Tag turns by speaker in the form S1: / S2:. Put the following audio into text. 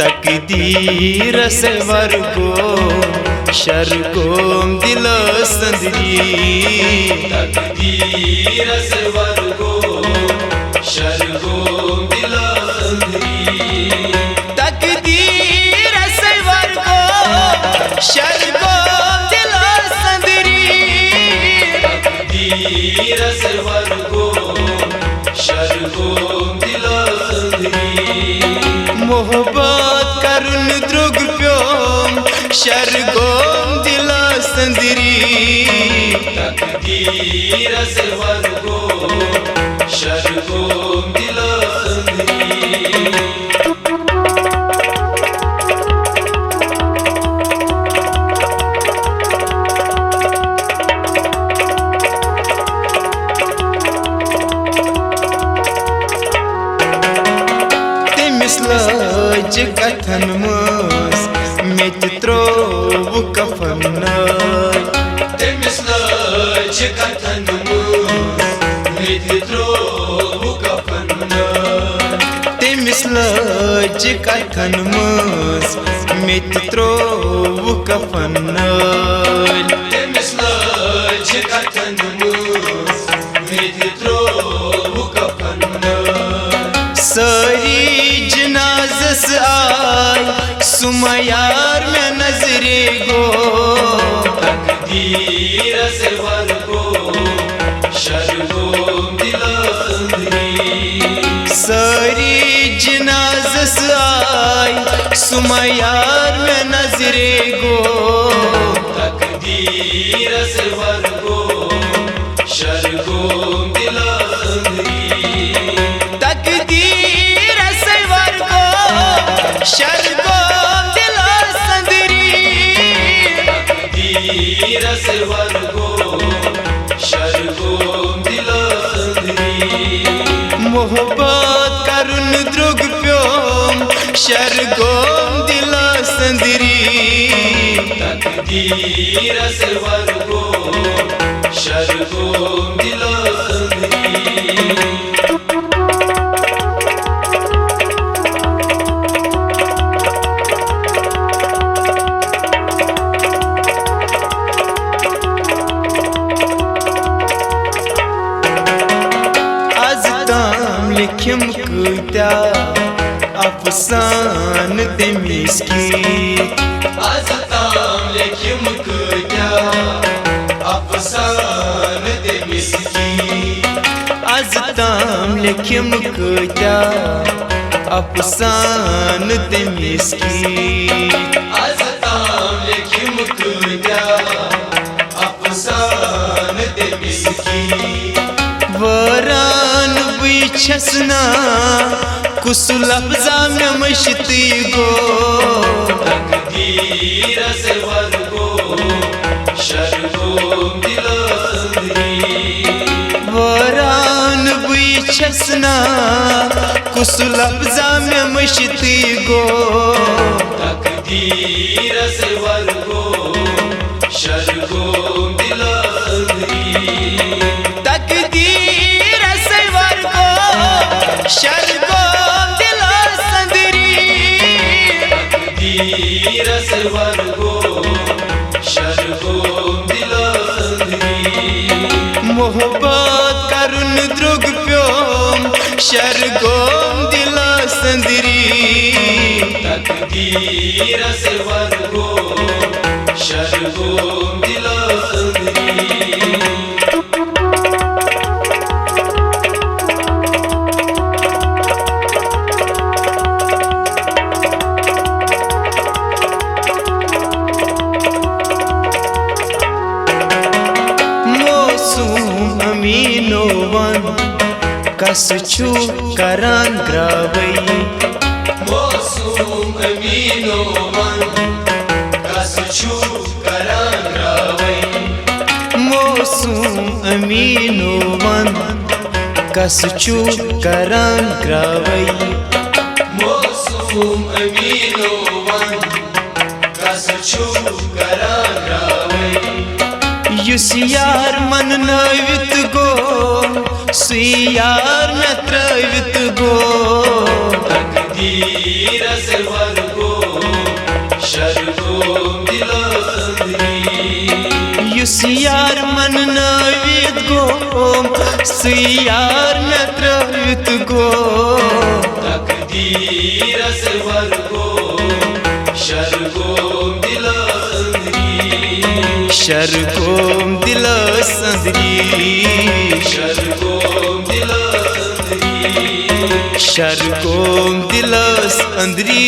S1: तकदीर से वर्गो शर्गोम दिल संदरी
S2: तकदीर से वर्गो शर्गोम दिल संदरी
S1: तकदीर से वर्गो शर्गोम दिल संदरी
S2: तकदीर से वर्गो शर्गोम दिल संदरी
S1: मोहब्बत करुन द्रुग प्योम शर्गोम दिल संदरी
S2: तकदीर से वर्गो शर्गोम दिल संदरी
S1: लज कथन मस में त्रोव कफन
S2: तमिस लज कथन मस में त्रोव कफन
S1: तमिस लज कथन मस में त्रोव कफन
S2: तमिस लज कथन मस में त्रोव कफन
S1: सारी जनाज़स आय सुमयार में नजरे गो
S2: तकदीर से वर्गो शर्गोम दिल संदरी
S1: सारी जनाज़स आय सुमयार में नजरे गो
S2: तकदीर से वर्गो शर्गोम दिल संदरी
S1: तकदीर से वर्गो शर्गोम दिल संदरी
S2: तकदीर से वर्गो शर्गोम दिल संदरी
S1: मोहब्बत करुन द्रुग प्योम शर्गोम दिल संदरी
S2: तकदीर से वर्गो शर्गोम दिल संदरी
S1: लिखिम कुत्या अफसान तमिस की
S2: आज ताम लिखिम कुत्या अफसान तमिस की
S1: आज ताम लिखिम कुत्या अफसान तमिस की
S2: आज ताम लिखिम कुत्या अफसान तमिस की
S1: वरान बिछसना कुछ लफ्जा में मशती गो
S2: तकदीर से वर्गो शर्गोम दिल संदरी
S1: वरान बिछसना कुछ लफ्जा में मशती गो
S2: तकदीर से वर्गो शर्गोम दिल संदरी
S1: तकदीर से वर्गो शर्गोम दिल संदरी
S2: तकदीर से वर्गो शर्गोम दिल संदरी
S1: मोहब्बत करुन द्रुग प्योम शर्गोम दिल संदरी
S2: तकदीर से वर्गो शर्गोम दिल संदरी
S1: कस छु करान ग्रावई
S2: मौसूम अमीनो मन कस छु करान ग्रावई
S1: मौसूम अमीनो मन कस छु करान ग्रावई
S2: मौसूम अमीनो मन कस छु करान ग्रावई
S1: युस यार मन नवित गो सुयार में त्रवित गो
S2: तकदीर से वर्ग
S1: युस यार मन नवित गोम सियार न त्रवित गो
S2: तकदीरस वर्गो शर्गोम दिल संदरी
S1: शर्गोम दिल संदरी
S2: शर्गोम दिल संदरी
S1: शर्गोम दिल संदरी